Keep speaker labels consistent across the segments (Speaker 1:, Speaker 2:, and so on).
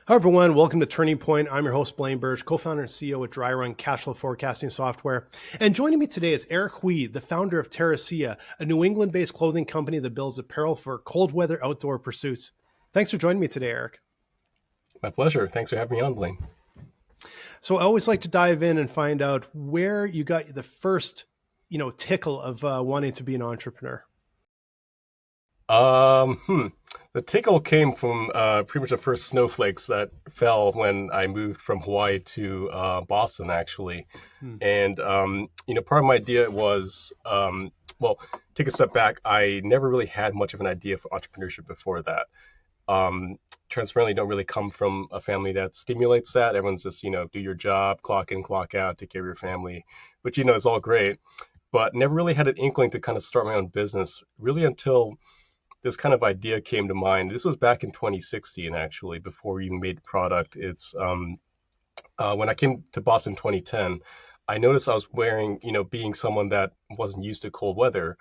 Speaker 1: Hi, everyone. Welcome to Turning Point. I'm your host, Blaine Bertsch, co-founder and CEO at Dryrun cash flow forecasting software. And joining me today is Eric Hui, the founder of Terracea, a New England-based clothing company that builds apparel for cold weather outdoor pursuits. Thanks for joining me today, Eric.
Speaker 2: My pleasure. Thanks for having me on, Blaine.
Speaker 1: So I always like to dive in and find out where you got the first, tickle of wanting to be an entrepreneur.
Speaker 2: The tickle came from pretty much the first snowflakes that fell when I moved from Hawaii to Boston, actually. And part of my idea was, take a step back. I never really had much of an idea for entrepreneurship before that. Transparently, don't really come from a family that stimulates that. Everyone's just, do your job, clock in, clock out, take care of your family, which, is all great. But never really had an inkling to kind of start my own business, really until this kind of idea came to mind. This was back in 2016, actually, before we even made the product. It's when I came to Boston in 2010, I noticed I was wearing, being someone that wasn't used to cold weather,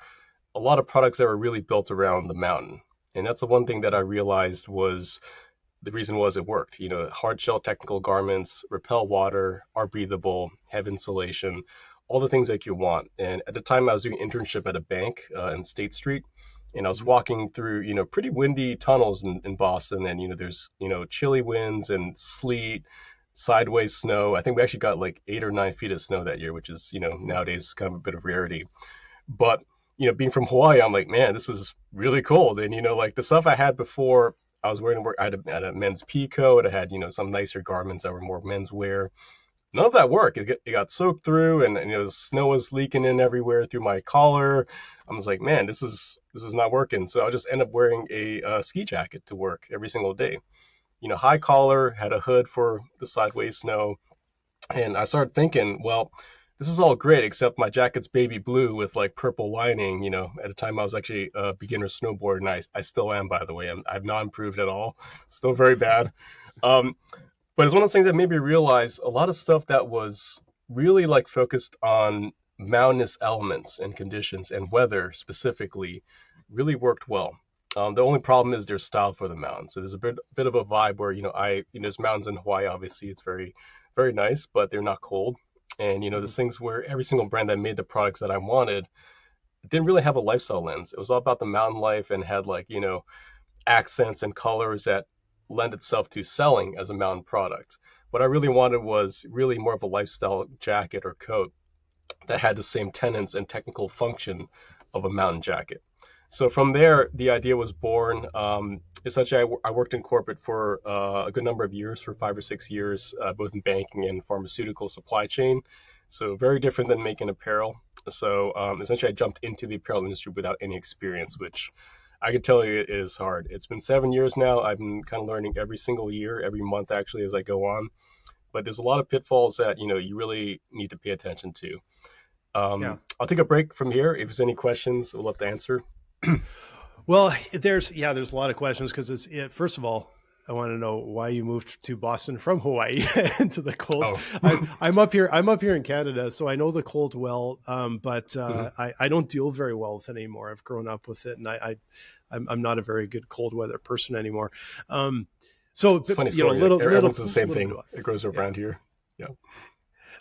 Speaker 2: a lot of products that were really built around the mountain. And that's the one thing that I realized was the reason was it worked. Hard shell technical garments, repel water, are breathable, have insulation, all the things that you want. And at the time I was doing an internship at a bank in State Street. And I was walking through, pretty windy tunnels in Boston, and there's chilly winds and sleet, sideways snow. I think we actually got like 8 or 9 feet of snow that year, which is nowadays kind of a bit of rarity. But being from Hawaii, I'm like, man, this is really cold. And like the stuff I had before, I was wearing I had a men's pea coat. I had some nicer garments that were more menswear. None of that worked. It got soaked through, and the snow was leaking in everywhere through my collar. I was like, man, this is not working. So I just end up wearing a ski jacket to work every single day. High collar, had a hood for the sideways snow, and I started thinking, well, this is all great, except my jacket's baby blue with like purple lining. At the time I was actually a beginner snowboarder, and I still am, by the way. I've not improved at all. Still very bad. But it's one of those things that made me realize a lot of stuff that was really like focused on mountainous elements and conditions and weather specifically really worked well. The only problem is there's style for the mountain. So there's a bit of a vibe where, there's mountains in Hawaii, obviously it's very, very nice, but they're not cold. And, there's things where every single brand that made the products that I wanted didn't really have a lifestyle lens. It was all about the mountain life and had like, accents and colors that lend itself to selling as a mountain product. What I really wanted was really more of a lifestyle jacket or coat that had the same tenets and technical function of a mountain jacket. So from there, the idea was born. Essentially, I worked in corporate for a good number of years, for 5 or 6 years, both in banking and pharmaceutical supply chain. So very different than making apparel. So essentially, I jumped into the apparel industry without any experience, which I can tell you it is hard. It's been 7 years now. I've been kind of learning every single year, every month actually, as I go on. But there's a lot of pitfalls that you really need to pay attention to. I'll take a break from here. If there's any questions, I'd love to answer.
Speaker 1: Well, there's a lot of questions because first of all, I want to know why you moved to Boston from Hawaii into the cold. Oh. I'm up here in Canada, so I know the cold well, but I don't deal very well with it anymore. I've grown up with it, and I'm not a very good cold weather person anymore. So
Speaker 2: it's funny story. Everyone's the same thing. It grows around here. Yeah.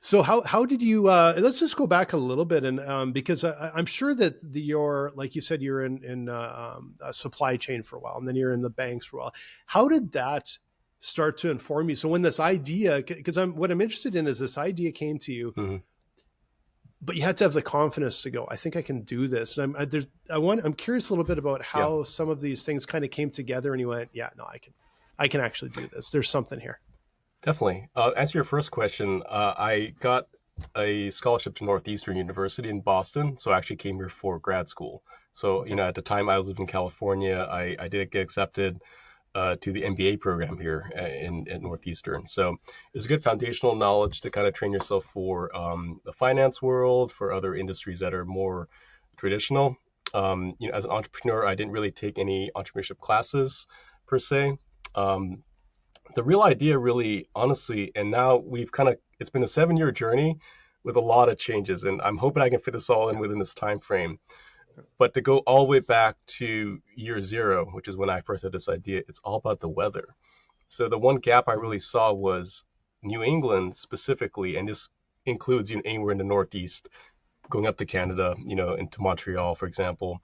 Speaker 1: So how did you? Let's just go back a little bit, and because I'm sure that like you said, you're in a supply chain for a while, and then you're in the banks for a while. How did that start to inform you? So when this idea, because what I'm interested in is this idea came to you, but you had to have the confidence to go, I think I can do this. And I'm curious a little bit about how some of these things kind of came together, and you went, yeah, no, I can actually do this. There's something here.
Speaker 2: Definitely. Answer your first question. I got a scholarship to Northeastern University in Boston, so I actually came here for grad school. So, at the time I was living in California, I did get accepted to the MBA program here at Northeastern. So it's a good foundational knowledge to kind of train yourself for the finance world, for other industries that are more traditional. As an entrepreneur, I didn't really take any entrepreneurship classes per se. The real idea really, honestly, and now it's been a 7-year journey with a lot of changes, and I'm hoping I can fit this all in within this time frame. But to go all the way back to year 0, which is when I first had this idea, it's all about the weather. So the one gap I really saw was New England specifically, and this includes, anywhere in the Northeast, going up to Canada, into Montreal, for example,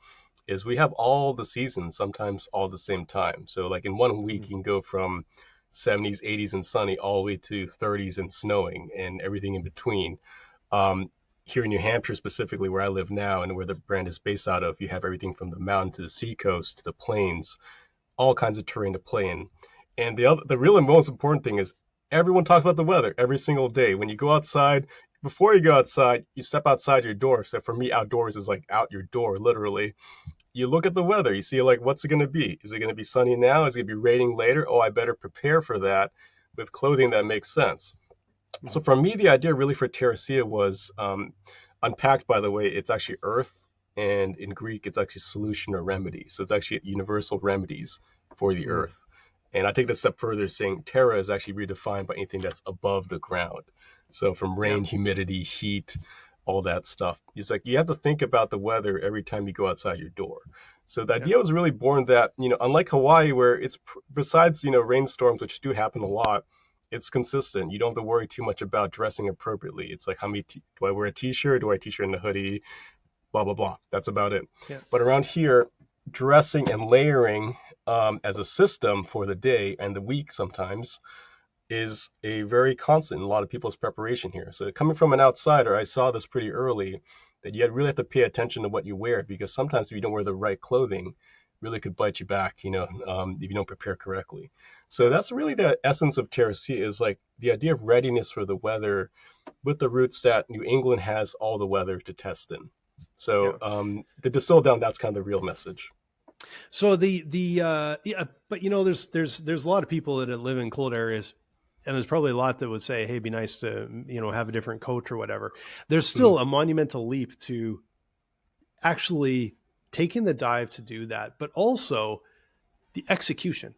Speaker 2: is we have all the seasons, sometimes all at the same time. So like in one week, you can go from 70s, 80s and sunny all the way to 30s and snowing and everything in between. Here in New Hampshire, specifically where I live now and where the brand is based out of, you have everything from the mountain to the seacoast to the plains, all kinds of terrain to play in. And the real and most important thing is everyone talks about the weather every single day. When you go outside, before you go outside, you step outside your door. So for me, outdoors is like out your door, literally. You look at the weather. You see, like, what's it going to be? Is it going to be sunny now? Is it going to be raining later? Oh, I better prepare for that with clothing that makes sense. So for me, the idea really for Terracea was unpacked, by the way, it's actually earth. And in Greek, it's actually solution or remedy. So it's actually universal remedies for the earth. And I take it a step further, saying terra is actually redefined by anything that's above the ground. So from rain, humidity, heat, all that stuff. It's like you have to think about the weather every time you go outside your door. So the idea was really born that, unlike Hawaii, where it's besides, rainstorms, which do happen a lot, it's consistent. You don't have to worry too much about dressing appropriately. It's like, how many do I wear a t-shirt? Do I t-shirt and a hoodie? Blah, blah, blah. That's about it. Yeah. But around here, dressing and layering as a system for the day and the week sometimes is a very constant in a lot of people's preparation here. So coming from an outsider, I saw this pretty early, that you really have to pay attention to what you wear, because sometimes if you don't wear the right clothing, really could bite you back, if you don't prepare correctly. So that's really the essence of Terracea, is like the idea of readiness for the weather, with the roots that New England has all the weather to test in. So the distill down, that's kind of the real message.
Speaker 1: So but there's a lot of people that live in cold areas, and there's probably a lot that would say, hey, it'd be nice to, have a different coat or whatever. There's still a monumental leap to actually taking the dive to do that, but also the execution.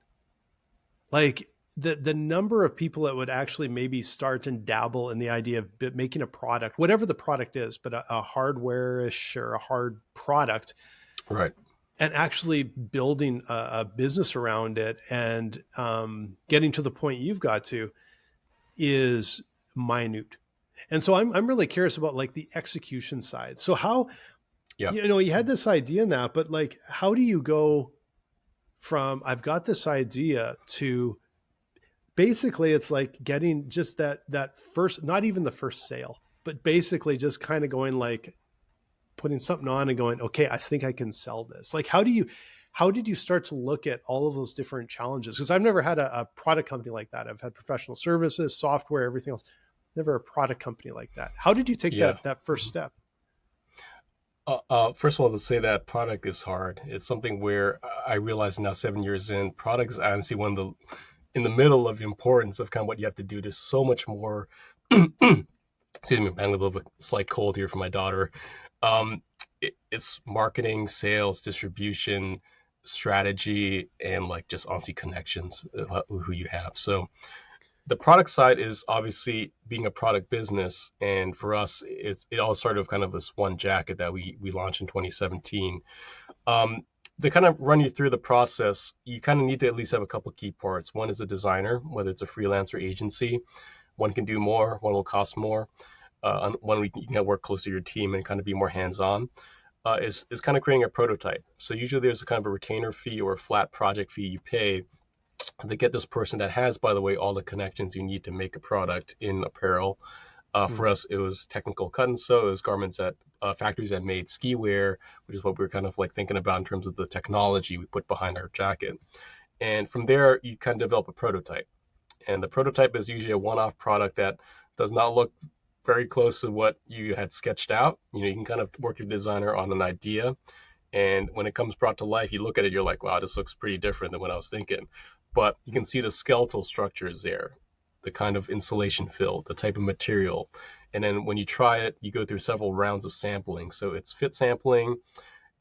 Speaker 1: Like the number of people that would actually maybe start and dabble in the idea of making a product, whatever the product is, but a hardware-ish or a hard product.
Speaker 2: Right.
Speaker 1: And actually building a business around it and getting to the point you've got to is minute. And so I'm really curious about like the execution side. So how, you had this idea in that, but like, how do you go from, I've got this idea, to basically it's like getting just that first, not even the first sale, but basically just kind of going like, putting something on and going, okay, I think I can sell this. Like, how did you start to look at all of those different challenges? Because I've never had a product company like that. I've had professional services, software, everything else. Never a product company like that. How did you take that first step?
Speaker 2: First of all, to say that product is hard. It's something where I realize now, 7 years in, product is honestly in the middle of the importance of kind of what you have to do. There's so much more. Excuse me, I'm having a little bit of a slight cold here from my daughter. It's marketing, sales, distribution, strategy, and like just honestly connections, who you have. So the product side is obviously being a product business. And for us, it all started with kind of this one jacket that we launched in 2017. To kind of run you through the process, you kind of need to at least have a couple of key parts. One is a designer, whether it's a freelancer agency. One can do more, one will cost more. One you can work close to your team and kind of be more hands-on, is kind of creating a prototype. So usually there's a kind of a retainer fee or a flat project fee you pay to get this person that has, by the way, all the connections you need to make a product in apparel. For us, it was technical cut and sew. It was garments at factories that made ski wear, which is what we were kind of like thinking about in terms of the technology we put behind our jacket. And from there, you kind of develop a prototype. And the prototype is usually a one-off product that does not look very close to what you had sketched out. You can kind of work your designer on an idea, and when it comes brought to life, you look at it, you're like, wow, this looks pretty different than what I was thinking. But you can see the skeletal structure is there, the kind of insulation fill, the type of material. And then when you try it, you go through several rounds of sampling. So it's fit sampling,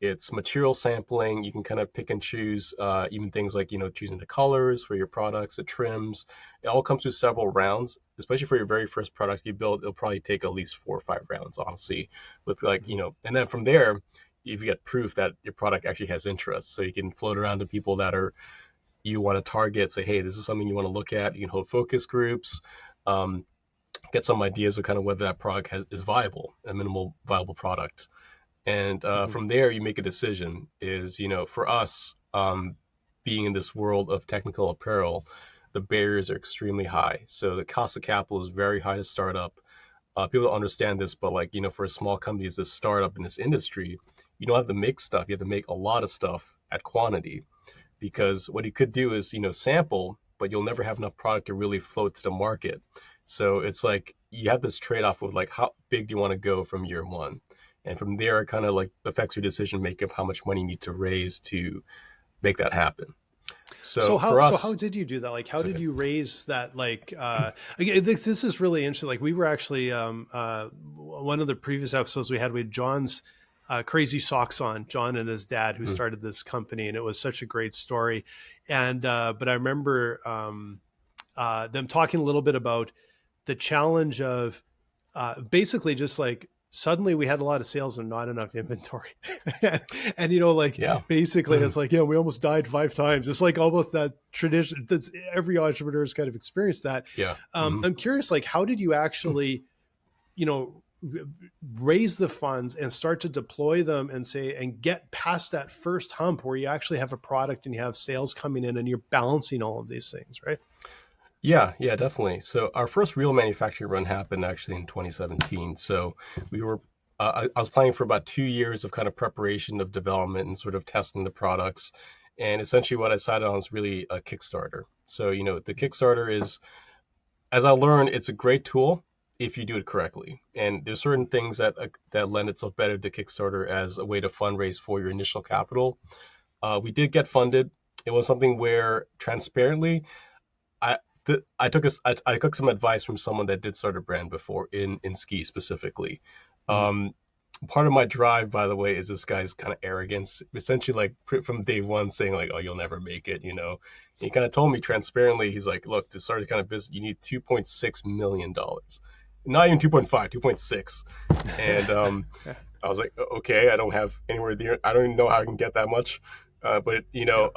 Speaker 2: it's material sampling. You can kind of pick and choose, even things like, choosing the colors for your products, the trims. It all comes through several rounds, especially for your very first product you build. It'll probably take at least 4 or 5 rounds, honestly, with like, and then from there, you get proof that your product actually has interest. So you can float around to people that are you want to target, say, hey, this is something you want to look at. You can hold focus groups, um, get some ideas of kind of whether that product is viable, a minimal viable product. And
Speaker 1: Mhm.
Speaker 2: from there, you make a decision. Is, for us, being in this world of technical apparel, the barriers are extremely high. So the cost of capital is very high to start up. People don't understand this, but like, for a small company as a startup in this industry, you don't have to make stuff. You have to make a lot of stuff at quantity,
Speaker 1: Yeah.
Speaker 2: because what you could do is, sample, but you'll never have enough product to really float to the market. So it's like you have this trade-off of like, how big do you want to go from year one? And from there, it kind of like affects your decision making of how much money you need to raise to make that happen.
Speaker 1: So
Speaker 2: So
Speaker 1: how
Speaker 2: for
Speaker 1: so
Speaker 2: us,
Speaker 1: how did you do that? Like, how
Speaker 2: it's
Speaker 1: did
Speaker 2: okay.
Speaker 1: you raise that? Like, again, this is really interesting. Like, we were actually one of the previous episodes we had John's crazy socks on, John and his dad who
Speaker 2: Mm,
Speaker 1: started this company, and it was such a great story. And but I remember them talking a little bit about the challenge of basically just like suddenly we had a lot of sales and not enough inventory. And like
Speaker 2: yeah.
Speaker 1: basically it's like, we almost died 5 times. It's like almost that tradition that's every entrepreneur's kind of experienced that.
Speaker 2: Yeah. Hmm.
Speaker 1: I'm curious, like, how did you actually, you know, raise the funds and start to deploy them and say, and get past that first hump where you actually have a product and you have sales coming in and you're balancing all of these things, right?
Speaker 2: Yeah, yeah, definitely. So our first real manufacturing run happened actually in 2017. So we were, I was planning for about 2 years of kind of preparation of development and sort of testing the products. And essentially what I decided on was really a Kickstarter. So, the Kickstarter is, as I learned, it's a great tool if you do it correctly. And there's certain things that lend itself better to Kickstarter as a way to fundraise for your initial capital. We did get funded. It was something where transparently, I I took some advice from someone that did start a brand before in ski specifically.
Speaker 1: Mhm.
Speaker 2: Um, Part of my drive, by the way, is this guy's kind of arrogance, essentially like from day one saying like, "Oh, you'll never make it," He kind of told me transparently, he's like, "Look, to start a kind of business, you need $2.6 million, not even 2.5, 2.6." And I was like, "Okay, I don't have anywhere near, I don't even know how I can get that much." But
Speaker 1: Yeah.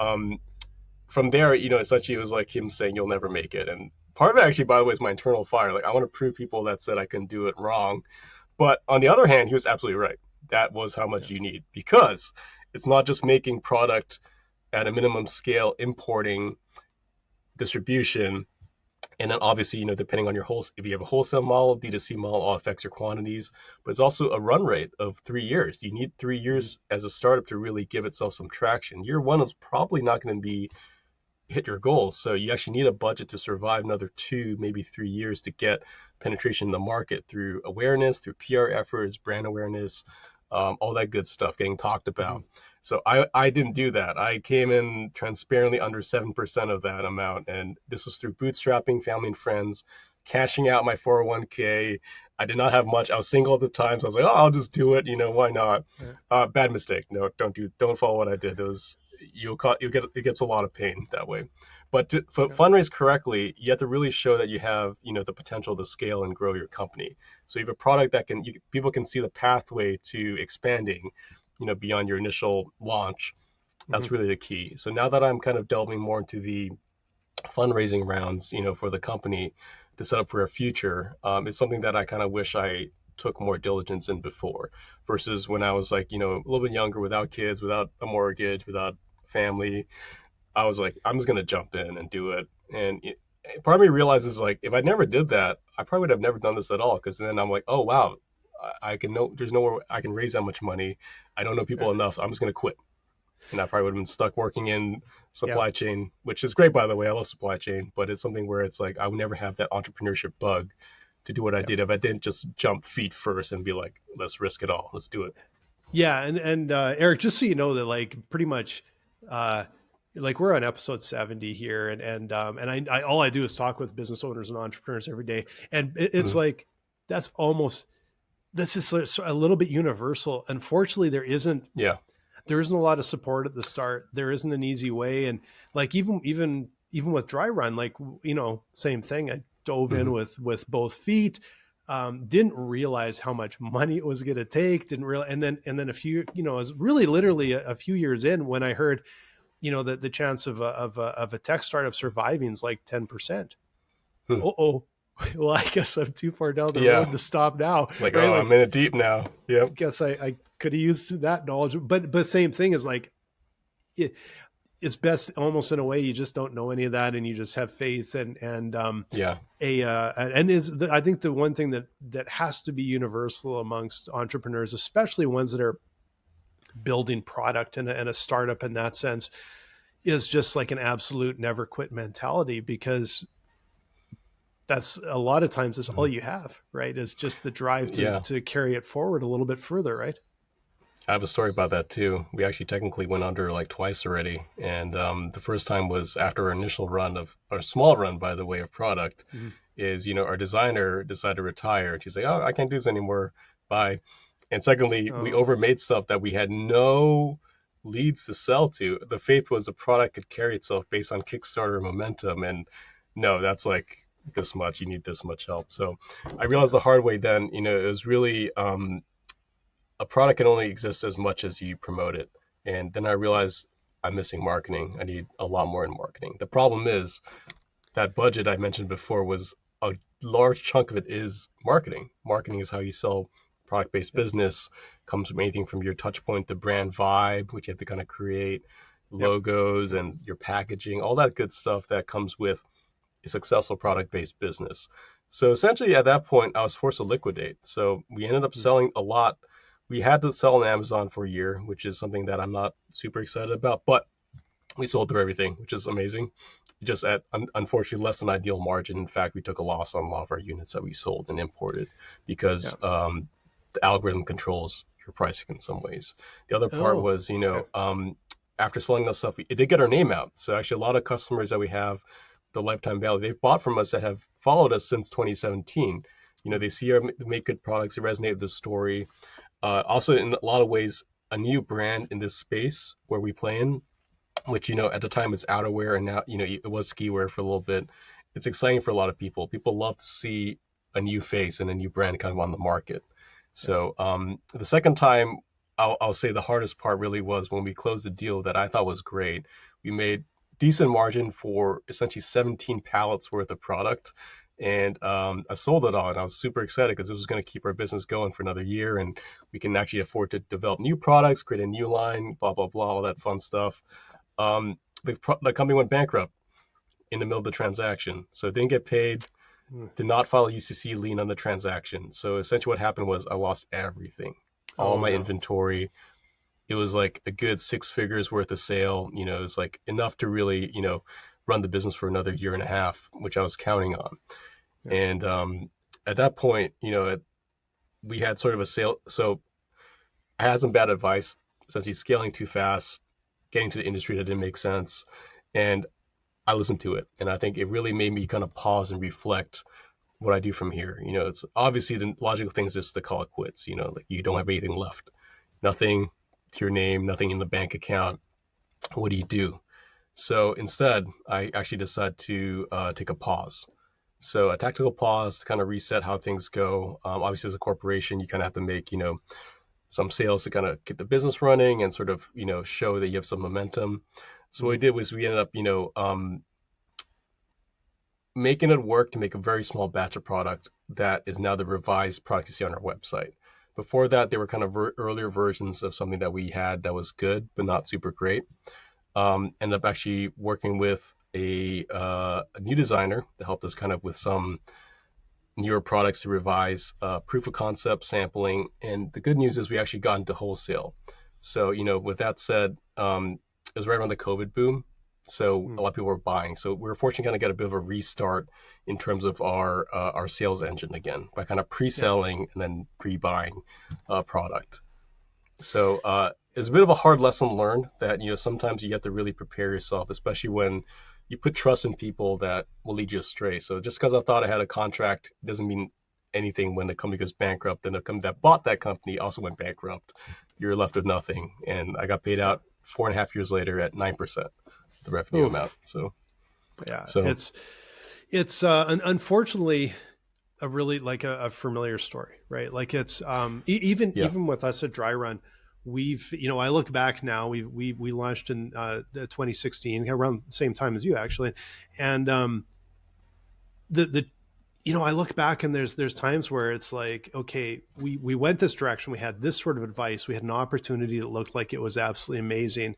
Speaker 2: from there, essentially it was like him saying you'll never make it. And part of it actually, by the way, is my internal fire. Like I want to prove people that said I couldn't do it wrong. But on the other hand, he was absolutely right. That was how much
Speaker 1: Yeah.
Speaker 2: you need, because it's not just making product at a minimum scale, importing, distribution, and then obviously, depending on your if you have a wholesale model, D2C model, all affects your quantities. But it's also a run rate of 3 years. You need 3 years as a startup to really give itself some traction. Year one is probably not going to be hit your goals. So you actually need a budget to survive another 2, maybe 3 years to get penetration in the market through awareness, through PR efforts, brand awareness, all that good stuff getting talked
Speaker 1: Mm-hmm.
Speaker 2: about. So I didn't do that. I came in transparently under 7% of that amount. And this was through bootstrapping, family and friends, cashing out my 401k. I did not have much. I was single at the time. So I was like, oh, I'll just do it. Why not?
Speaker 1: Yeah.
Speaker 2: Bad mistake. No, don't follow what I did. It gets a lot of pain that way. But to
Speaker 1: Yeah.
Speaker 2: fundraise correctly, you have to really show that you have, the potential to scale and grow your company. So you have a product that people can see the pathway to expanding, beyond your initial launch.
Speaker 1: Mm-hmm.
Speaker 2: That's really the key. So now that I'm kind of delving more into the fundraising rounds, for the company to set up for a future, it's something that I kind of wish I took more diligence in before, versus when I was like, a little bit younger, without kids, without a mortgage, without family. I was like, I'm just gonna jump in and do it. And part of me realizes like, if I never did that, I probably would have never done this at all. Because then I'm like, oh wow, I can know there's nowhere I can raise that much money. I don't know
Speaker 1: Yeah.
Speaker 2: people enough. I'm just gonna quit. And I probably would have been stuck working in
Speaker 1: Yeah.
Speaker 2: supply chain, which is great, by the way. I love supply chain, but it's something where it's like I would never have that entrepreneurship bug to do what I
Speaker 1: Yeah.
Speaker 2: did if I didn't just jump feet first and be like, let's risk it all. Let's do it.
Speaker 1: Yeah, and Eric, just so you know that like pretty much, uh, like we're on episode 70 here, and I all I do is talk with business owners and entrepreneurs every day, and it's
Speaker 2: Mhm.
Speaker 1: like that's almost that's just a little bit universal. Unfortunately,
Speaker 2: Yeah.
Speaker 1: there isn't a lot of support at the start. There isn't an easy way, and like even with Dryrun, like same thing. I dove in
Speaker 2: Hmm.
Speaker 1: with both feet. Didn't realize how much money it was going to take. Didn't realize, and then a few, it was really literally a few years in when I heard, the chance of a tech startup surviving is like 10%.
Speaker 2: Hmm.
Speaker 1: Oh, well, I guess I'm too far down the
Speaker 2: Yeah.
Speaker 1: road to stop now,
Speaker 2: Like,
Speaker 1: right?
Speaker 2: oh,
Speaker 1: Like,
Speaker 2: I'm in it deep now.
Speaker 1: I
Speaker 2: Yep.
Speaker 1: guess I could have used that knowledge, but same thing is like, it's best almost in a way, you just don't know any of that and you just have faith
Speaker 2: Yeah.
Speaker 1: I think the one thing that has to be universal amongst entrepreneurs, especially ones that are building product and a startup in that sense, is just like an absolute never quit mentality, because that's a lot of times is all
Speaker 2: Mhm.
Speaker 1: you have, right? Is just the drive
Speaker 2: Yeah.
Speaker 1: to carry it forward a little bit further, right?
Speaker 2: I have a story about that too. We actually technically went under like twice already. And the first time was after our initial run of our small run, by the way, of product
Speaker 1: Mm-hmm.
Speaker 2: is, our designer decided to retire. And she's like, oh, I can't do this anymore. Bye. And secondly, we
Speaker 1: Oh,
Speaker 2: overmade stuff that we had no leads to sell to. The faith was the product could carry itself based on Kickstarter momentum. And no, that's like this much. You need this much help. So I
Speaker 1: yeah.
Speaker 2: realized the hard way then, it was really a product can only exist as much as you promote it. And then I realized I'm missing marketing. I need a lot more in marketing. The problem is that budget I mentioned before was a large chunk of it is marketing. Marketing is how you sell product-based
Speaker 1: Yep.
Speaker 2: business. Comes from anything from your touch point to brand vibe, which you have to kind of create,
Speaker 1: Yep.
Speaker 2: logos and your packaging, all that good stuff that comes with a successful product-based business. So essentially at that point, I was forced to liquidate. So we ended up selling a lot. We had to sell on Amazon for a year, which is something that I'm not super excited about, but we sold through everything, which is amazing. Just at unfortunately less than ideal margin. In fact, we took a loss on a lot of our units that we sold and imported because
Speaker 1: Yeah.
Speaker 2: the algorithm controls your pricing in some ways. The other part
Speaker 1: Oh,
Speaker 2: was,
Speaker 1: okay.
Speaker 2: after selling that stuff, it did get our name out. So actually, a lot of customers that we have, the lifetime value, they've bought from us that have followed us since 2017. They see our make good products, they resonate with the story. Also, in a lot of ways, a new brand in this space where we play in, which at the time it's outerwear, and now it was ski wear for a little bit. It's exciting for a lot of people. People love to see a new face and a new brand kind of on the market.
Speaker 1: Yeah.
Speaker 2: So the second time, I'll say the hardest part really was when we closed the deal that I thought was great. We made decent margin for essentially 17 pallets worth of product. And I sold it all, and I was super excited because this was going to keep our business going for another year, and we can actually afford to develop new products, create a new line, blah blah blah, all that fun stuff. The company went bankrupt in the middle of the transaction, so it didn't get paid.
Speaker 1: Mm.
Speaker 2: Did not file a UCC lien on the transaction. So essentially, what happened was I lost everything, all
Speaker 1: Oh
Speaker 2: my
Speaker 1: no.
Speaker 2: inventory. It was like a good 6 figures worth of sale. It was like enough to really, run the business for another year and a half, which I was counting on.
Speaker 1: Yeah.
Speaker 2: And at that point, we had sort of a sale. So I had some bad advice, essentially scaling too fast, getting to the industry that didn't make sense. And I listened to it. And I think it really made me kind of pause and reflect what I do from here. It's obviously the logical thing is just to call it quits, like you don't have anything left, nothing to your name, nothing in the bank account. What do you do? So instead, I actually decided to take a pause. So a tactical pause to kind of reset how things go. Obviously, as a corporation, you kind of have to make, some sales to kind of get the business running and sort of, show that you have some momentum. So what we
Speaker 1: Mm.
Speaker 2: did was we ended up, making it work to make a very small batch of product that is now the revised product you see on our website. Before that, they were kind of earlier versions of something that we had that was good, but not super great. Ended up actually working with a new designer that helped us kind of with some newer products to revise, proof of concept sampling. And the good news is we actually got into wholesale. So, with that said, it was right around the COVID boom. So a
Speaker 1: Mm.
Speaker 2: lot of people were buying. So we were fortunate to kind of get a bit of a restart in terms of our sales engine again by kind of
Speaker 1: Yeah.
Speaker 2: pre-selling and then pre-buying product. So
Speaker 1: Yeah.
Speaker 2: it's a bit of a hard lesson learned that sometimes you have to really prepare yourself, especially when you put trust in people that will lead you astray. So just because I thought I had a contract doesn't mean anything when the company goes bankrupt, and the company that bought that company also went bankrupt. You're left with nothing, and I got paid
Speaker 1: Yeah.
Speaker 2: out 4.5 years later at 9% the revenue amount.
Speaker 1: Oof.
Speaker 2: So
Speaker 1: Yeah.
Speaker 2: so
Speaker 1: It's unfortunately a really like a familiar story, right? Like it's even
Speaker 2: yeah.
Speaker 1: even with us at Dryrun, we've, I look back now, we launched in 2016, around the same time as you actually. And the I look back and there's times where it's like, okay, we went this direction, we had this sort of advice, we had an opportunity that looked like it was absolutely amazing,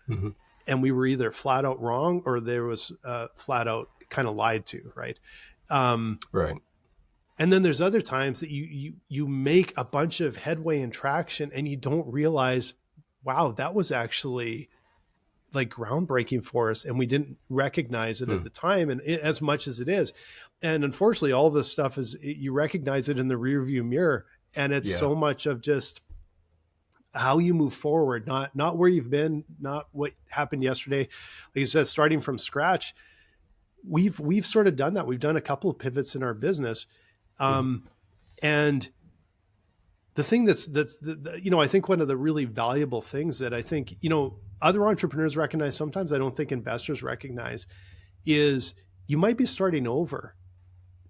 Speaker 2: Mm-hmm.
Speaker 1: and we were either flat out wrong or there was flat out kind of lied to, right?
Speaker 2: Right.
Speaker 1: And then there's other times that you make a bunch of headway and traction and you don't realize, wow, that was actually like groundbreaking for us, and we didn't recognize it at the time, and as much as it is. And unfortunately, all this stuff is, you recognize it in the rearview mirror, and it's so much of just how you move forward, not where you've been, not what happened yesterday. Like you said, starting from scratch. We've sort of done that. We've done a couple of pivots in our business, and the thing that's I think one of the really valuable things that I think, other entrepreneurs recognize, sometimes I don't think investors recognize, is you might be starting over,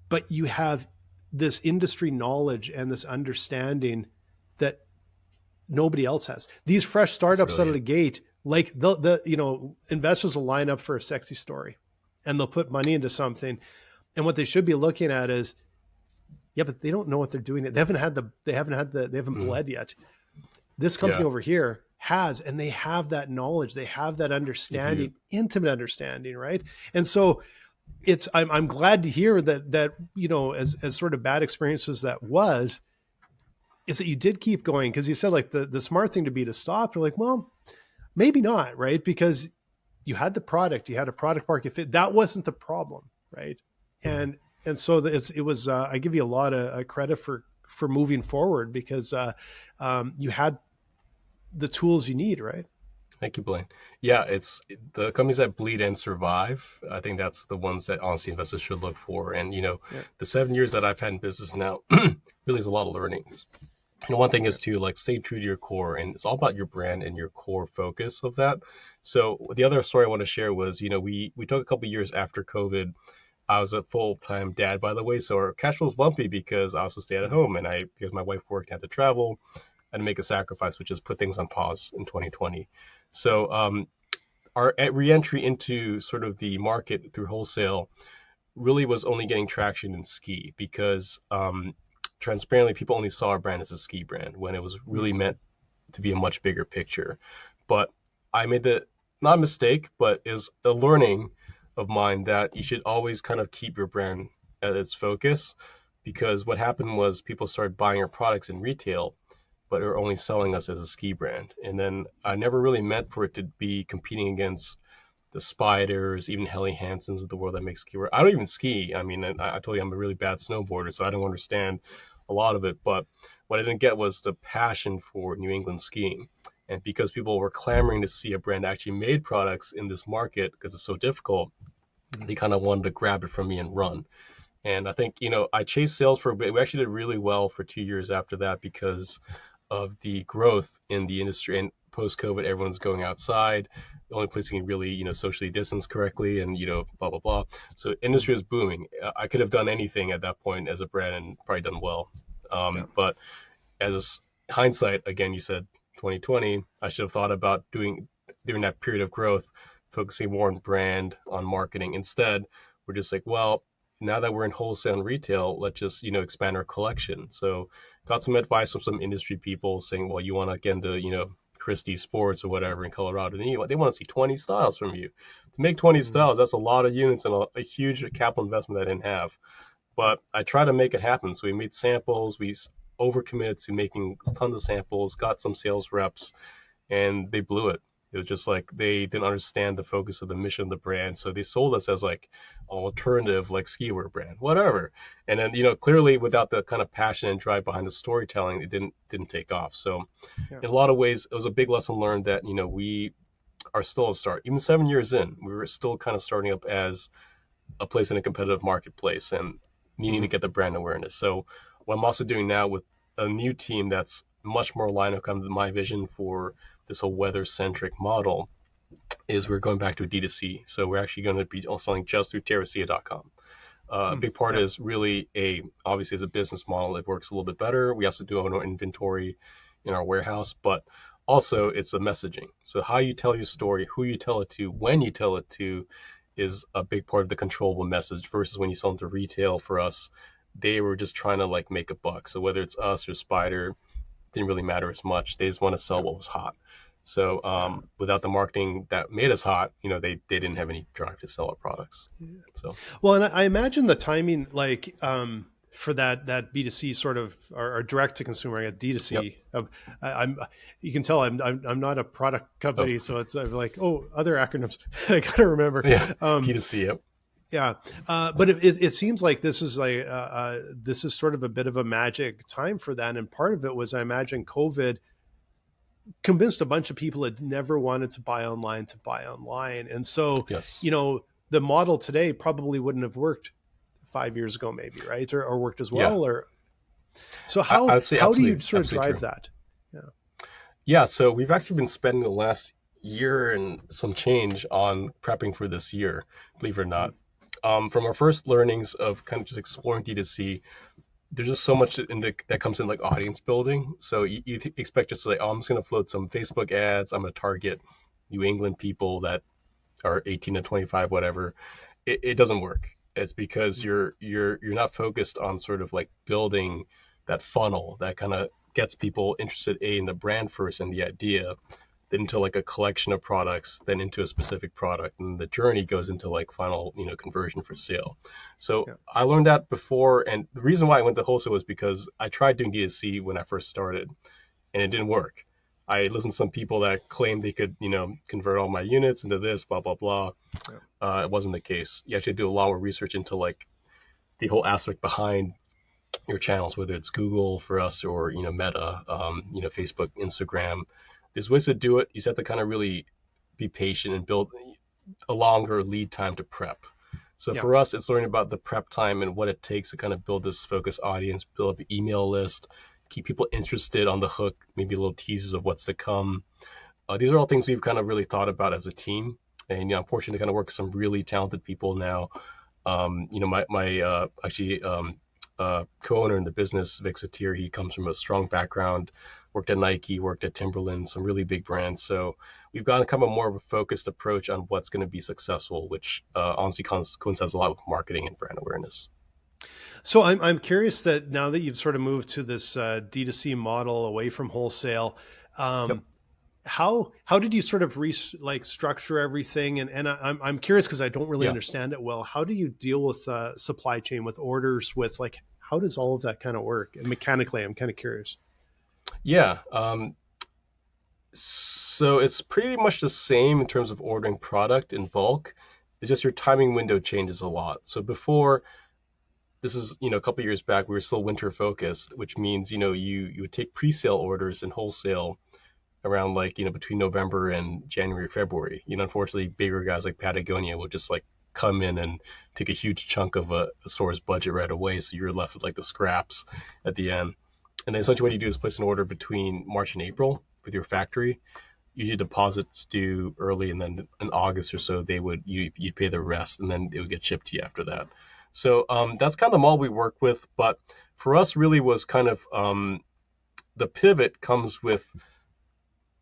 Speaker 1: but you have this industry knowledge and this understanding that nobody else has. These fresh startups out of the gate, like the investors will line up for a sexy story and they'll put money into something. And what they should be looking at is, yeah, but they don't know what they're doing. They haven't bled yet. This company over here has, and they have that knowledge. They have that understanding, intimate understanding. Right. And so I'm glad to hear that, as sort of bad experiences that was, is that you did keep going. Cause you said like the smart thing to be to stop. You're like, well, maybe not. Right. Because you had the product, you had a product market fit. That wasn't the problem. Right. And so it was, I give you a lot of credit for moving forward, because you had the tools you need, right?
Speaker 2: Thank you, Blaine. Yeah, it's the companies that bleed and survive. I think that's the ones that honestly investors should look for. And, the 7 years that I've had in business now really is a lot of learning. One thing is to like stay true to your core, and it's all about your brand and your core focus of that. So the other story I want to share was, we took a couple of years after COVID. I was a full-time dad, by the way, so our cash flow was lumpy because I also stayed at home, and because my wife worked, had to travel, and make a sacrifice, which is put things on pause in 2020. So our re-entry into sort of the market through wholesale really was only getting traction in ski, because transparently, people only saw our brand as a ski brand when it was really meant to be a much bigger picture. But I made not a mistake, but is a learning of mine that you should always kind of keep your brand at its focus, because what happened was people started buying our products in retail, but are only selling us as a ski brand. And then I never really meant for it to be competing against the Spiders, even Helly Hansons of the world that make ski wear. I don't even ski. I mean, I told you I'm a really bad snowboarder, so I don't understand a lot of it. But what I didn't get was the passion for New England skiing. And because people were clamoring to see a brand that actually made products in this market because it's so difficult, they kind of wanted to grab it from me and run. And I think, I chased sales for a bit. We actually did really well for 2 years after that because of the growth in the industry. And post-COVID, everyone's going outside. The only place you can really, socially distance correctly and, blah, blah, blah. So industry is booming. I could have done anything at that point as a brand and probably done well. But as hindsight, again, you said 2020, I should have thought about during that period of growth, focusing more on brand, on marketing. Instead, we're just like, well, now that we're in wholesale and retail, let's just, expand our collection. So got some advice from some industry people saying, well, you want to get into, Christie Sports or whatever in Colorado, and they want to see 20 styles from you. To make 20 styles, that's a lot of units and a huge capital investment I didn't have. But I tried to make it happen. So we made samples. We overcommitted to making tons of samples, got some sales reps, and they blew it. It was just like they didn't understand the focus of the mission of the brand. So they sold us as like an alternative, like ski wear brand, whatever. And then, clearly without the kind of passion and drive behind the storytelling, it didn't take off. So in a lot of ways, it was a big lesson learned that, we are still a start. Even 7 years in, we were still kind of starting up as a place in a competitive marketplace and needing to get the brand awareness. So what I'm also doing now with a new team that's much more aligned with kind of my vision for this whole weather-centric model is we're going back to D2C. So we're actually going to be selling just through Terracea.com. A big part is really obviously as a business model, it works a little bit better. We also do have our inventory in our warehouse, but Also, it's the messaging. So how you tell your story, who you tell it to, when you tell it to, is a big part of the controllable message. Versus when you sell into retail, for us, they were just trying to like make a buck. So whether it's us or Spider, didn't really matter as much. They just want to sell
Speaker 1: Yeah.
Speaker 2: what was hot. So
Speaker 1: Yeah.
Speaker 2: without the marketing that made us hot, they didn't have any drive to sell our products. So
Speaker 1: Well, and I imagine the timing, like for that B2C sort of or direct to consumer, I got
Speaker 2: yep.
Speaker 1: D2C. I'm you can tell I'm not a product
Speaker 2: Oh
Speaker 1: company, so it's I'm like, oh, other acronyms I got to remember.
Speaker 2: yeah, D2C. Yep.
Speaker 1: Yeah, but it seems like this is sort of a bit of a magic time for that, and part of it was, I imagine, COVID convinced a bunch of people that never wanted to buy online to buy online, and so
Speaker 2: Yes.
Speaker 1: the model today probably wouldn't have worked 5 years ago, maybe, right, or worked as
Speaker 2: Yeah.
Speaker 1: well, or so
Speaker 2: I would say
Speaker 1: how do you
Speaker 2: absolutely,
Speaker 1: sort of
Speaker 2: absolutely
Speaker 1: drive
Speaker 2: true.
Speaker 1: that? Yeah,
Speaker 2: Yeah. So we've actually been spending the last year and some change on prepping for this year, believe it or not. From our first learnings of kind of just exploring D2C, there's just so much that comes in like audience building. So you expect just to say, oh, I'm just going to float some Facebook ads. I'm going to target New England people that are 18 to 25, whatever. It doesn't work. It's because you're not focused on sort of like building that funnel that kind of gets people interested in the brand first and the idea, then into like a collection of products, then into a specific product, and the journey goes into like final conversion for sale. So
Speaker 1: yeah,
Speaker 2: I learned that before, and the reason why I went to wholesale was because I tried doing D2C when I first started, and it didn't work. I listened to some people that claimed they could, convert all my units into this, blah blah blah.
Speaker 1: yeah,
Speaker 2: It wasn't the case. You actually do a lot more research into like the whole aspect behind your channels, whether it's Google for us or Meta, Facebook, Instagram. There's ways to do it. You just have to kind of really be patient and build a longer lead time to prep. So
Speaker 1: yeah.
Speaker 2: for us, it's learning about the prep time and what it takes to kind of build this focused audience, build up an email list, keep people interested on the hook, maybe little teasers of what's to come. These are all things we've kind of really thought about as a team. And I'm fortunate to kind of work with some really talented people now. My actually co-owner in the business, Vic Satir, he comes from a strong background, worked at Nike, worked at Timberland, some really big brands. So we've got kind of more of a focused approach on what's going to be successful, which honestly coincides a lot with marketing and brand awareness.
Speaker 1: So I'm curious that now that you've sort of moved to this D2C model away from wholesale,
Speaker 2: Yep.
Speaker 1: um, how did you sort of like structure everything? And I'm curious because I don't really
Speaker 2: Yeah.
Speaker 1: understand it well. How do you deal with supply chain, with orders, with like how does all of that kind of work? And mechanically, I'm kind of curious.
Speaker 2: Yeah. So it's pretty much the same in terms of ordering product in bulk. It's just your timing window changes a lot. So before, this is a couple of years back, we were still winter focused, which means you would take pre-sale orders in wholesale around like between November and January, February. Unfortunately, bigger guys like Patagonia will just like come in and take a huge chunk of a store's budget right away, so you're left with like the scraps at the end. And then essentially what you do is place an order between March and April with your factory. Usually deposits due early, and then in August or so you'd pay the rest, and then it would get shipped to you after that. So that's kind of the model we work with. But for us, really was kind of the pivot comes with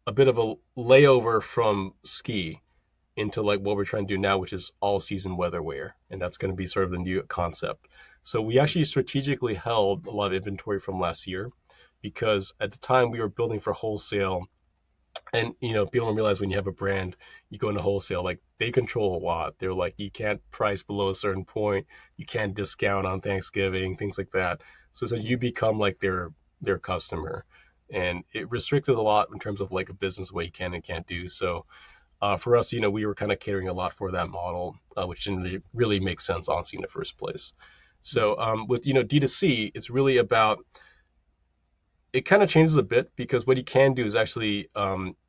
Speaker 2: a bit of a layover from ski into like what we're trying to do now, which is all season weather wear. And that's going to be sort of the new concept. So we actually strategically held a lot of inventory from last year because at the time we were building for wholesale. And people don't realize when you have a brand, you go into wholesale, like they control a lot. They're like, you can't price below a certain point, you can't discount on Thanksgiving, things like that. So you become like their customer, and it restricts us a lot in terms of like a business, what you can and can't do. So for us, we were kind of catering a lot for that model, which didn't really make sense honestly in the first place. So with D2C, it's really about, it kind of changes a bit because what you can do is actually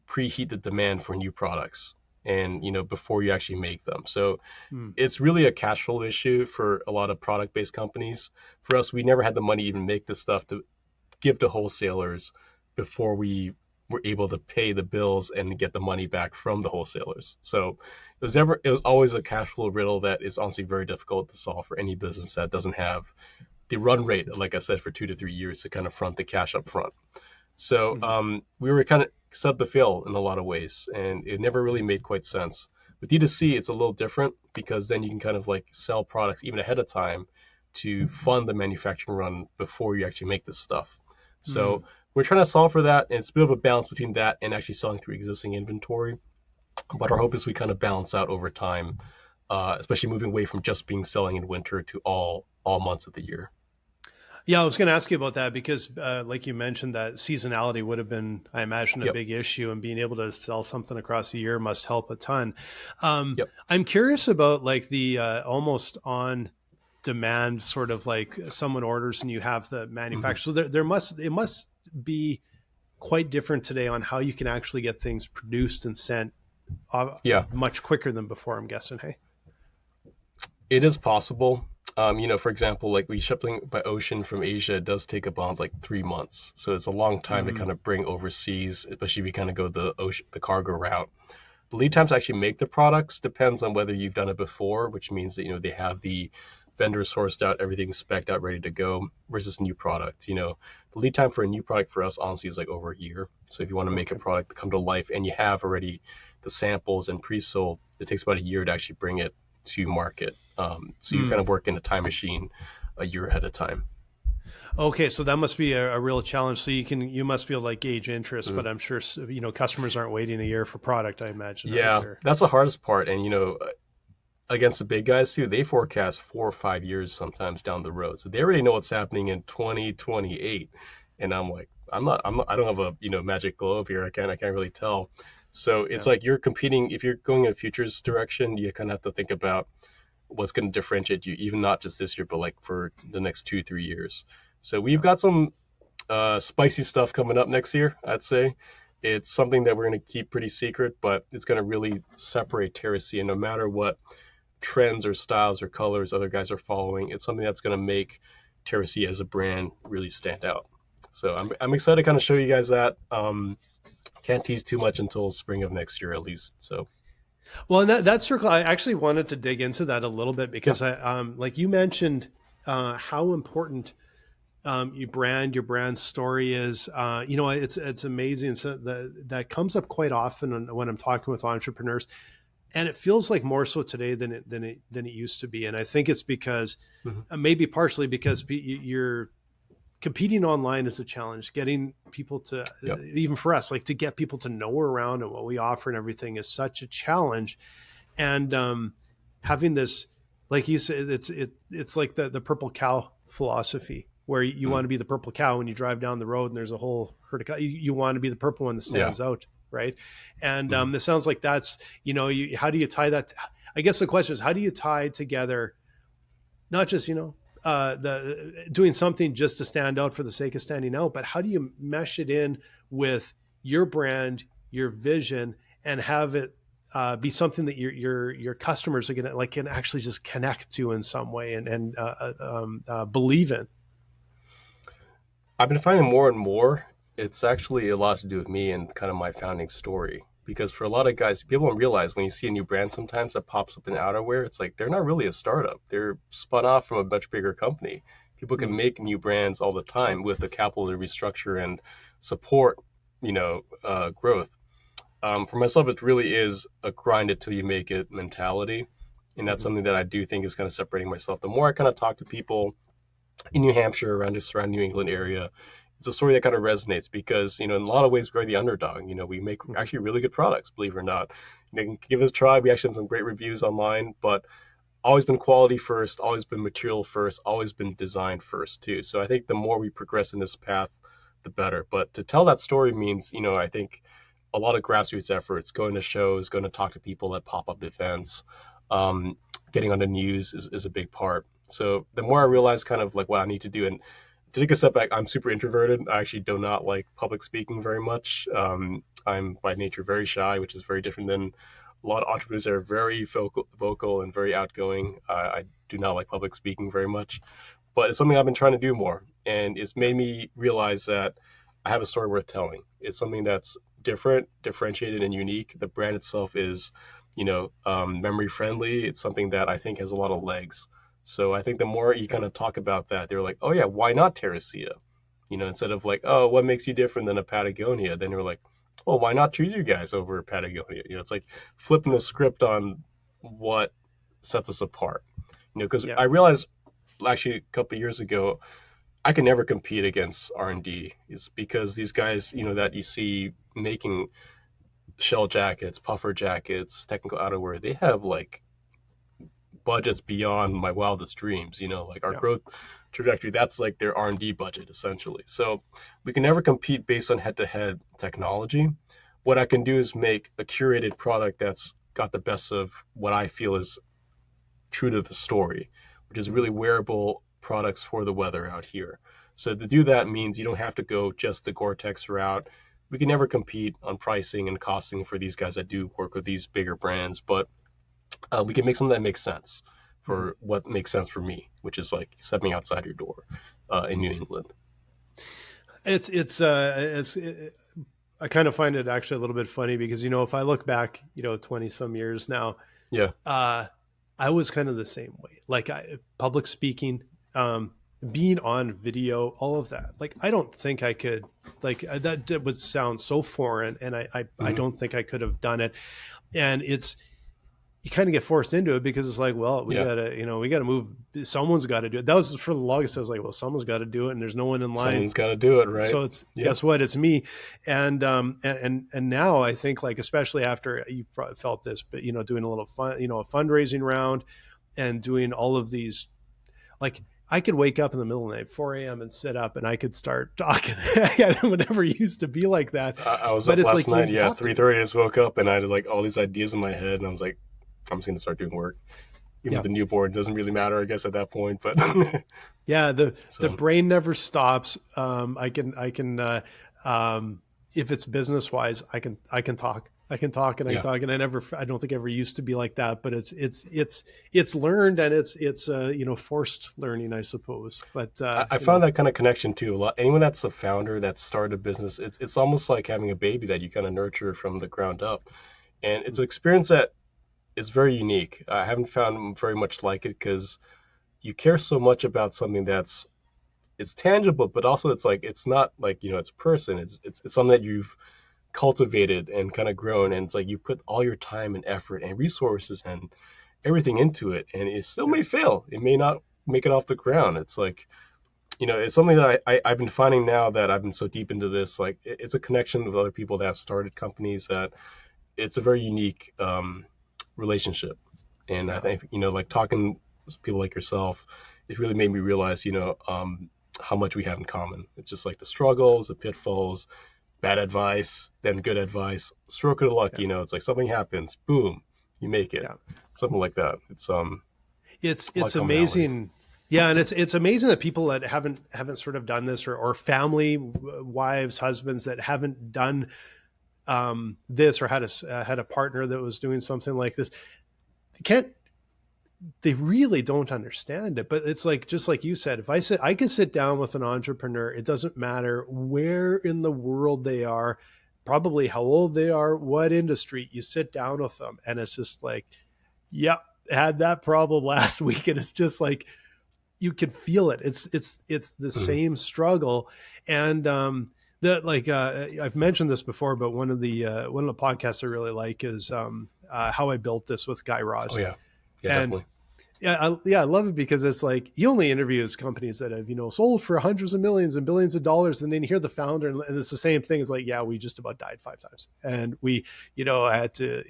Speaker 2: preheat the demand for new products and before you actually make them. So
Speaker 1: Hmm.
Speaker 2: it's really a cash flow issue for a lot of product based companies. For us, we never had the money to even make this stuff to give to wholesalers before we were able to pay the bills and get the money back from the wholesalers. So it was always a cash flow riddle that is honestly very difficult to solve for any business that doesn't have the run rate, like I said, for 2 to 3 years to kind of front the cash up front. So
Speaker 1: Mhm.
Speaker 2: we were kind of set up to fail in a lot of ways, and it never really made quite sense. With D2C, it's a little different because then you can kind of like sell products even ahead of time to fund the manufacturing run before you actually make this stuff. So
Speaker 1: Mm.
Speaker 2: we're trying to solve for that, and it's a bit of a balance between that and actually selling through existing inventory. But our hope is we kind of balance out over time, especially moving away from just being selling in winter to all months of the year.
Speaker 1: Yeah, I was going to ask you about that because, like you mentioned, that seasonality would have been, I imagine, a
Speaker 2: Yep.
Speaker 1: big issue, and being able to sell something across the year must help a ton.
Speaker 2: Yep.
Speaker 1: I'm curious about like the almost on demand sort of like someone orders and you have the
Speaker 2: Hmm.
Speaker 1: manufacturer. So it must be quite different today on how you can actually get things produced and sent
Speaker 2: Yeah.
Speaker 1: much quicker than before. I'm guessing. Hey.
Speaker 2: It is possible. For example, like we shipping by ocean from Asia, it does take about like 3 months. So it's a long time to
Speaker 1: Mm,
Speaker 2: kind of bring overseas, especially if we kind of go the ocean, the cargo route. The lead times to actually make the products depends on whether you've done it before, which means that they have the vendor sourced out, everything spec'd out, ready to go, versus new product. The lead time for a new product for us honestly is like over a year. So if you want to make a
Speaker 1: okay.
Speaker 2: product come to life and you have already the samples and pre-sold, it takes about a year to actually bring it to market. So you're kind
Speaker 1: Mm.
Speaker 2: of working a time machine a year ahead of time.
Speaker 1: Okay, so that must be a real challenge. So you must be able to like gauge interest,
Speaker 2: Mm.
Speaker 1: but I'm sure customers aren't waiting a year for product. I imagine, right?
Speaker 2: Yeah,
Speaker 1: Or
Speaker 2: that's the hardest part. And against the big guys too, they forecast 4 or 5 years sometimes down the road. So they already know what's happening in 2028. And I'm like, I don't have a, magic globe here. I can't really tell. So it's
Speaker 1: yeah,
Speaker 2: like you're competing. If you're going in a futures direction, you kind of have to think about what's going to differentiate you, even not just this year, but like for the next 2, 3 years. So we've
Speaker 1: yeah.
Speaker 2: got some spicy stuff coming up next year, I'd say. It's something that we're going to keep pretty secret, but it's going to really separate Terracea no matter what trends or styles or colors other guys are following. It's something that's going to make Terracea as a brand really stand out. So I'm excited to kind of show you guys that. Can't tease too much until spring of next year at least. So
Speaker 1: Well, and that circle, I actually wanted to dig into that a little bit
Speaker 2: yeah.
Speaker 1: because like you mentioned, how important your brand story is. It's amazing. So that comes up quite often when I'm talking with entrepreneurs, and it feels like more so today than it used to be. And I think it's because
Speaker 2: Hmm.
Speaker 1: maybe partially because you're competing online is a challenge. Getting people to
Speaker 2: Yep.
Speaker 1: even for us, like to get people to know we're around and what we offer and everything is such a challenge. And having this, like you said, it's like the purple cow philosophy, where you
Speaker 2: Mm.
Speaker 1: want to be the purple cow when you drive down the road and there's a whole herd of cow. You want to be the purple one that
Speaker 2: Yeah.
Speaker 1: stands out, right? And
Speaker 2: Hmm.
Speaker 1: this sounds like that's how do you tie that? I guess the question is, how do you tie together not just the doing something just to stand out for the sake of standing out, but how do you mesh it in with your brand, your vision, and have it be something that your customers are gonna like can actually just connect to in some way and believe in.
Speaker 2: I've been finding more and more it's actually a lot to do with me and kind of my founding story. Because for a lot of guys, people don't realize when you see a new brand sometimes that pops up in outerwear, it's like they're not really a startup. They're spun off from a much bigger company. People can
Speaker 1: Mm,
Speaker 2: make new brands all the time with the capital to restructure and support, growth. For myself, it really is a grind it till you make it mentality. And that's
Speaker 1: mhm,
Speaker 2: something that I do think is kind of separating myself. The more I kind of talk to people in New Hampshire, around the surrounding New England area, it's a story that kind of resonates because, in a lot of ways, we're the underdog. We make
Speaker 1: mhm.
Speaker 2: actually really good products, believe it or not. Give it a try. We actually have some great reviews online, but always been quality first, always been material first, always been design first, too. So I think the more we progress in this path, the better. But to tell that story means, I think a lot of grassroots efforts, going to shows, going to talk to people at pop up events, um, getting on the news is a big part. So the more I realize kind of like what I need to do, and to take a step back, I'm super introverted. I actually do not like public speaking very much. I'm by nature very shy, which is very different than a lot of entrepreneurs that are very vocal and very outgoing. I do not like public speaking very much, but it's something I've been trying to do more, and it's
Speaker 1: Yeah.
Speaker 2: made me realize that I have a story worth telling. It's something that's different, differentiated, and unique. The brand itself is, memory friendly. It's something that I think has a lot of legs. So I think the more you kind
Speaker 1: Yeah.
Speaker 2: of talk about that, they're like, oh yeah, why not Terracea? instead of like, oh, what makes you different than a Patagonia? Then you're like, oh, why not choose you guys over Patagonia? It's like flipping the script on what sets us apart. Because
Speaker 1: Yeah.
Speaker 2: I realized actually a couple of years ago, I can never compete against R&D. It's because these guys, that you see making shell jackets, puffer jackets, technical outerwear, they have like budgets beyond my wildest dreams. Like our
Speaker 1: Yeah.
Speaker 2: growth trajectory, that's like their R&D budget essentially. So we can never compete based on head-to-head technology. What I can do is make a curated product that's got the best of what I feel is true to the story, which is really wearable products for the weather out here. So to do that means you don't have to go just the Gore-Tex route. We can never compete on pricing and costing for these guys that do work with these bigger brands, but we can make something that makes sense for what makes sense for me, which is like stepping outside your door in New England.
Speaker 1: I kind of find it actually a little bit funny because, if I look back, 20 some years now,
Speaker 2: Yeah.
Speaker 1: I was kind of the same way. Like public speaking, being on video, all of that. Like, I don't think I could, like that would sound so foreign, and I don't think I could have done it. And you kind of get forced into it because it's like, well, we gotta move. Someone's got to do it. That was for the longest. I was like, well, someone's got to do it, and there's no one in line.
Speaker 2: Someone's got to do it, right?
Speaker 1: So guess what? It's me. And now I think, like, especially after you've probably felt this, but doing a little fun, a fundraising round, and doing all of these, like, I could wake up in the middle of the night, 4 a.m. and sit up and I could start talking. It would never used to be like that.
Speaker 2: I was up last night, 3:30. I just woke up and I had like all these ideas in my head, and I was like, I'm just going to start doing work. Even with the newborn, it doesn't really matter, I guess, at that point. But
Speaker 1: yeah, the brain never stops. I can if it's business wise, I can talk. I can talk and I can talk, and I don't think I ever used to be like that, but it's learned, and it's forced learning, I suppose. But
Speaker 2: I found that kind of connection too. A lot. Anyone that's a founder that started a business, it's almost like having a baby that you kind of nurture from the ground up, and it's an experience that is very unique. I haven't found very much like it because you care so much about something it's tangible, but also it's like it's not like it's a person. It's something that you've cultivated and kind of grown, and it's like you put all your time and effort and resources and everything into it, and it still may fail. It may not make it off the ground. It's like it's something that I've been finding now that I've been so deep into this. Like it's a connection with other people that have started companies, that it's a very unique relationship. And I think like talking to people like yourself, it really made me realize how much we have in common. It's just like the struggles, the pitfalls, bad advice, then good advice, stroke of luck. It's like something happens, boom, you make it. Something like that. It's
Speaker 1: amazing. Yeah, and it's amazing that people that haven't sort of done this, or family, wives, husbands that haven't done this, or had a partner that was doing something like this, they really don't understand it. But it's like, just like you said, I can sit down with an entrepreneur, it doesn't matter where in the world they are, probably how old they are, what industry, you sit down with them and it's just like, yep, had that problem last week. And it's just like, you can feel it. It's the same struggle. And I've mentioned this before, but one of the podcasts I really like is How I Built This with Guy Raz.
Speaker 2: Oh yeah,
Speaker 1: and
Speaker 2: definitely.
Speaker 1: I love it because it's like he only interviews companies that have sold for hundreds of millions and billions of dollars, and then you hear the founder, and it's the same thing. It's like, yeah, we just about died 5 times, and we I had to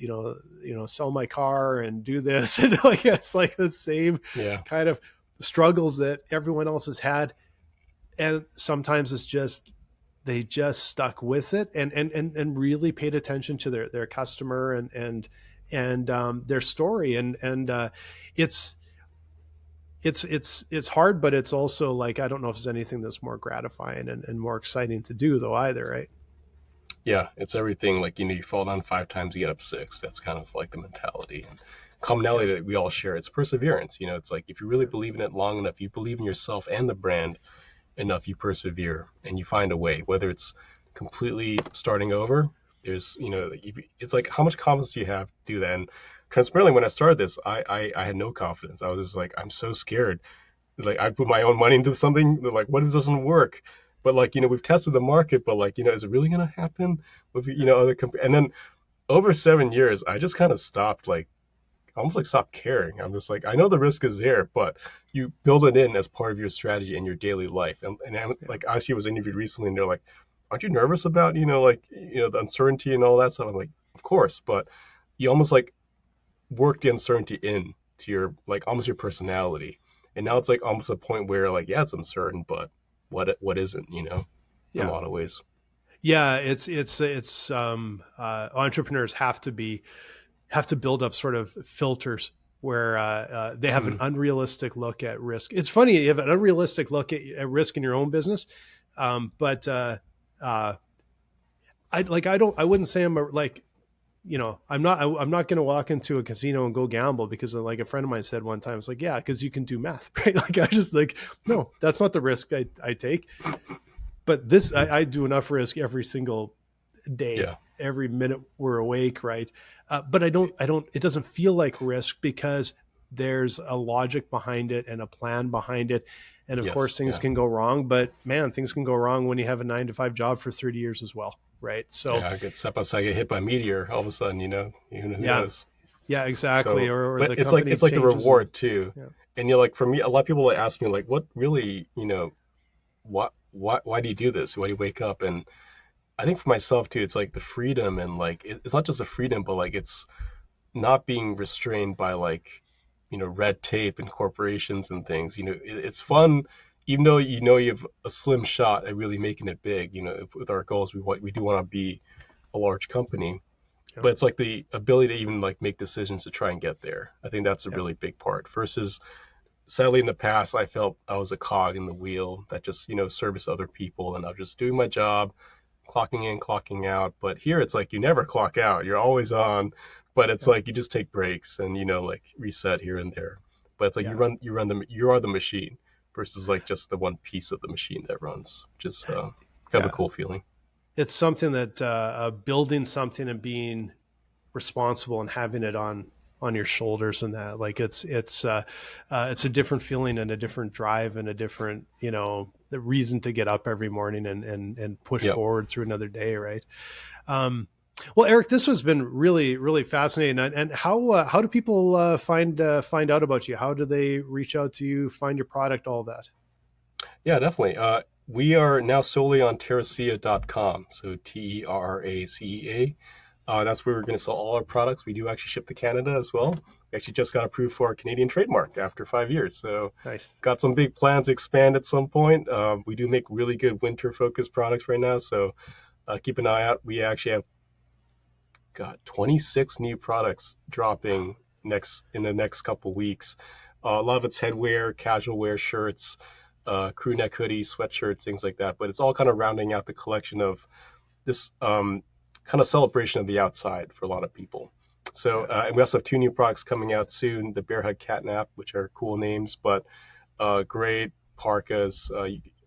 Speaker 1: sell my car and do this, and like it's like the same kind of struggles that everyone else has had. And sometimes it's just they just stuck with it and really paid attention to their customer and their story, and it's hard, but it's also like, I don't know if there's anything that's more gratifying and more exciting to do though either, right?
Speaker 2: Yeah, it's everything. Like, you fall down 5 times, you get up 6. That's kind of like the mentality and commonality that we all share. It's perseverance. It's like, if you really believe in it long enough, you believe in yourself and the brand enough, you persevere and you find a way, whether it's completely starting over. There's, it's like, how much confidence do you have to do that? And transparently, when I started this, I had no confidence. I was just like, I'm so scared. Like, I put my own money into something. They're like, what if it doesn't work? but like, we've tested the market, but like, is it really going to happen with, other companies? And then over 7 years, I just kind of stopped, like, almost like stopped caring. I'm just like, I know the risk is there, but you build it in as part of your strategy in your daily life. And I,
Speaker 1: Yeah.
Speaker 2: like, I actually was interviewed recently, and they're like, aren't you nervous about, like, the uncertainty and all that stuff? I'm like, of course, but you almost like work the uncertainty in to your, like, almost your personality. And now
Speaker 1: Yeah.
Speaker 2: it's like almost a point where, like, yeah, it's uncertain, but what isn't, in a
Speaker 1: Yeah.
Speaker 2: lot of ways.
Speaker 1: Yeah. Entrepreneurs have to build up sort of filters where they have an
Speaker 2: Mm,
Speaker 1: unrealistic look at risk. It's funny, you have an unrealistic look at risk in your own business, but uh, I wouldn't say I'm a, like, I'm not going to walk into a casino and go gamble because, like a friend of mine said one time, it's like, yeah, because you can do math, right? Like I just like, no, that's not the risk I take. But I do enough risk every single day,
Speaker 2: yeah.
Speaker 1: every minute we're awake, right? But it doesn't feel like risk because there's a logic behind it and a plan behind it. And of course,
Speaker 2: Yes.
Speaker 1: things
Speaker 2: Yeah.
Speaker 1: can go wrong, but man, things can go wrong when you have a 9 to 5 job for 30 years as well, right? So,
Speaker 2: Yeah. I get step outside, get hit by a meteor. All of a sudden, even who
Speaker 1: yeah,
Speaker 2: knows?
Speaker 1: yeah, exactly.
Speaker 2: So,
Speaker 1: Or
Speaker 2: but
Speaker 1: the
Speaker 2: it's like
Speaker 1: company
Speaker 2: it's like the
Speaker 1: changes and
Speaker 2: reward too.
Speaker 1: yeah,
Speaker 2: And like, for me, a lot of people ask me, like, what really, why do you do this? Why do you wake up? And I think for myself too, it's like the freedom, and like it's not just the freedom, but like it's not being restrained by, like, red tape and corporations and things. It's
Speaker 1: yeah,
Speaker 2: fun, even though you have a slim shot at really making it big. With our goals, we do want to be a large company,
Speaker 1: yeah,
Speaker 2: but it's like the ability to even like make decisions to try and get there. I think that's a
Speaker 1: yeah,
Speaker 2: really big part. Versus, sadly, in the past, I felt I was a cog in the wheel that just serviced other people, and I was just doing my job, clocking in, clocking out. But here it's like you never clock out. You're always on, but it's
Speaker 1: yeah,
Speaker 2: like you just take breaks and like reset here and there. But it's like
Speaker 1: yeah.
Speaker 2: you are the machine versus like just the one piece of the machine that runs, which is kind of a
Speaker 1: Yeah.
Speaker 2: cool feeling.
Speaker 1: It's something that building something and being responsible and having it on your shoulders, and that like it's a different feeling and a different drive and a different, the reason to get up every morning and push
Speaker 2: Yep.
Speaker 1: forward through another day, right? um, well, Eric, this has been really, really fascinating. And how do people find out about you? How do they reach out to you, find your product, all that?
Speaker 2: Yeah, definitely. We are now solely on Terracea.com, so Terracea. That's where we're going to sell all our products. We do actually ship to Canada as well. We actually just got approved for our Canadian trademark after 5 years. So
Speaker 1: Nice.
Speaker 2: got some big plans to expand at some point. We do make really good winter-focused products right now, so keep an eye out. We actually have got 26 new products dropping in the next couple weeks. A lot of it's headwear, casual wear shirts, crew neck hoodies, sweatshirts, things like that. But it's all kind of rounding out the collection of this kind of celebration of the outside for a lot of people. So,
Speaker 1: Yeah.
Speaker 2: and we also have two new products coming out soon: the Bear Hug Catnap, which are cool names, but great parkas.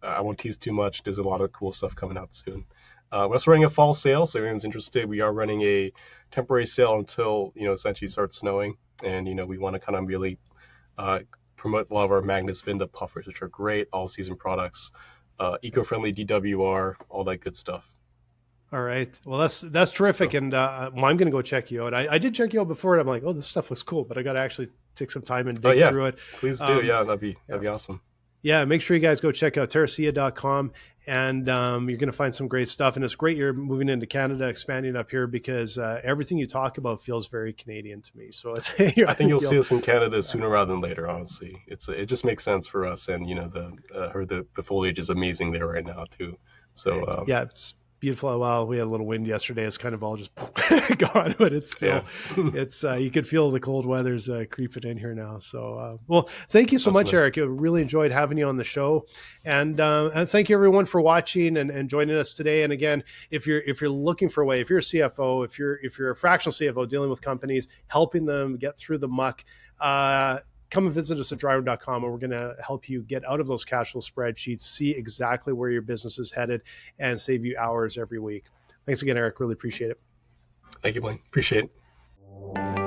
Speaker 2: I won't tease too much. There's a lot of cool stuff coming out soon. We're also running a fall sale, so if anyone's interested, we are running a temporary sale until essentially starts snowing, and we want to kind of really promote a lot of our Magnus Vinda puffers, which are great all-season products, eco-friendly DWR, all that good stuff.
Speaker 1: All right. Well, that's terrific.
Speaker 2: So,
Speaker 1: And well, I'm going to go check you out. I did check you out before, and I'm like, oh, this stuff looks cool, but I got to actually take some time and
Speaker 2: oh
Speaker 1: dig
Speaker 2: yeah,
Speaker 1: through it.
Speaker 2: please do.
Speaker 1: Um,
Speaker 2: Yeah,
Speaker 1: yeah.
Speaker 2: that'd be awesome.
Speaker 1: Yeah. Make sure you guys go check out terracea.com, and you're going to find some great stuff. And it's great you're moving into Canada, expanding up here, because everything you talk about feels very Canadian to me. So it's, I
Speaker 2: I think you'll
Speaker 1: think
Speaker 2: see
Speaker 1: you'll,
Speaker 2: us in Canada sooner rather than later. Honestly, it just makes sense for us, and the foliage is amazing there right now too. So
Speaker 1: yeah, it's beautiful. Well, we had a little wind yesterday. It's kind of all just gone, but it's
Speaker 2: yeah,
Speaker 1: still, it's you could feel the cold weather's creeping in here now. So, well, thank you so
Speaker 2: awesome,
Speaker 1: much,
Speaker 2: man.
Speaker 1: Eric. I really enjoyed having you on the show, and thank you everyone for watching and joining us today. And again, if you're looking for a way, if you're a CFO, if you're a fractional CFO dealing with companies, helping them get through the muck, come and visit us at Dryrun.com, and we're going to help you get out of those cash flow spreadsheets, see exactly where your business is headed, and save you hours every week. Thanks again, Eric. Really appreciate it.
Speaker 2: Thank you, Blaine. Appreciate it.